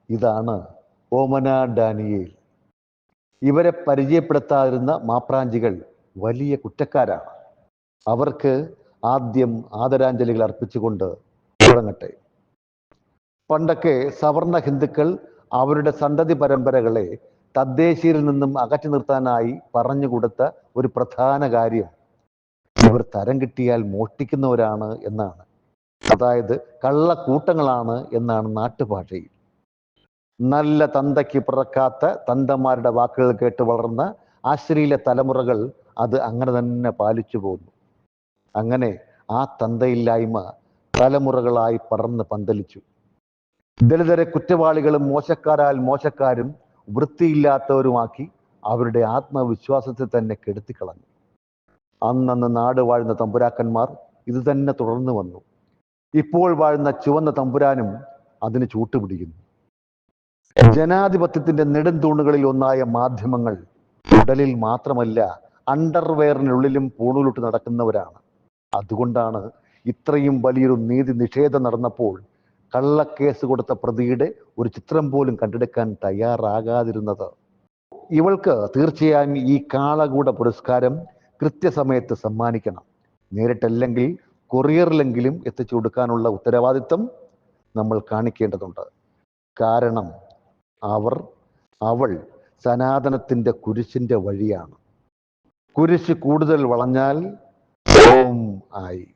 ഇതാണ് ഓമന ഡാനിയേൽ. ഇവരെ പരിചയപ്പെടുത്താതിരുന്ന മാപ്രാഞ്ചികൾ വലിയ കുറ്റക്കാരാണ്. അവർക്ക് ആദ്യം ആദരാഞ്ജലികൾ അർപ്പിച്ചുകൊണ്ട് തുടങ്ങട്ടെ. പണ്ടൊക്കെ സവർണ ഹിന്ദുക്കൾ അവരുടെ സന്തതി പരമ്പരകളെ തദ്ദേശീയരിൽ നിന്നും അകറ്റി നിർത്താനായി പറഞ്ഞുകൊടുത്ത ഒരു പ്രധാന കാര്യം ഇവർ തരം കിട്ടിയാൽ മോഷ്ടിക്കുന്നവരാണ് എന്നാണ്. അതായത് കള്ളക്കൂട്ടങ്ങളാണ് എന്നാണ് നാട്ടുഭാഷയിൽ. നല്ല തന്തയ്ക്ക് പിറക്കാത്ത തന്തമാരുടെ വാക്കുകൾ കേട്ട് വളർന്ന അശ്ലീല തലമുറകൾ അത് അങ്ങനെ തന്നെ പാലിച്ചു പോന്നു. അങ്ങനെ ആ തന്തയില്ലായ്മ തലമുറകളായി പടർന്ന് പന്തലിച്ചു. ദളിതരെ കുറ്റവാളികളും മോശക്കാരാൽ മോശക്കാരും വൃത്തിയില്ലാത്തവരുമാക്കി അവരുടെ ആത്മവിശ്വാസത്തെ തന്നെ കെടുത്തിക്കളഞ്ഞു. അന്നന്ന് നാട് വാഴുന്ന തമ്പുരാക്കന്മാർ ഇത് തന്നെ തുടർന്നു വന്നു. ഇപ്പോൾ വാഴുന്ന ചുവന്ന തമ്പുരാനും അതിന് ചൂട്ടുപിടിക്കുന്നു. ജനാധിപത്യത്തിന്റെ നെടുംതൂണുകളിൽ ഒന്നായ മാധ്യമങ്ങൾ ഉടലിൽ മാത്രമല്ല അണ്ടർവെയറിനുള്ളിലും പൂണൂലിട്ട് നടക്കുന്നവരാണ്. അതുകൊണ്ടാണ് ഇത്രയും വലിയൊരു നീതി നിഷേധം നടന്നപ്പോൾ കള്ളക്കേസ് കൊടുത്ത പ്രതിയുടെ ഒരു ചിത്രം പോലും കണ്ടെടുക്കാൻ തയ്യാറാകാതിരുന്നത്. ഇവൾക്ക് തീർച്ചയായും ഈ കാളകൂട പുരസ്കാരം കൃത്യസമയത്ത് സമ്മാനിക്കണം. നേരിട്ടല്ലെങ്കിൽ കൊറിയറിലെങ്കിലും എത്തിച്ചു കൊടുക്കാനുള്ള ഉത്തരവാദിത്വം നമ്മൾ കാണിക്കേണ്ടതുണ്ട്. കാരണം അവൾ സനാതനത്തിന്റെ കുരിശിന്റെ വഴിയാണ്. കുരിശ് കൂടുതൽ വളഞ്ഞാൽ ഓം ആയി.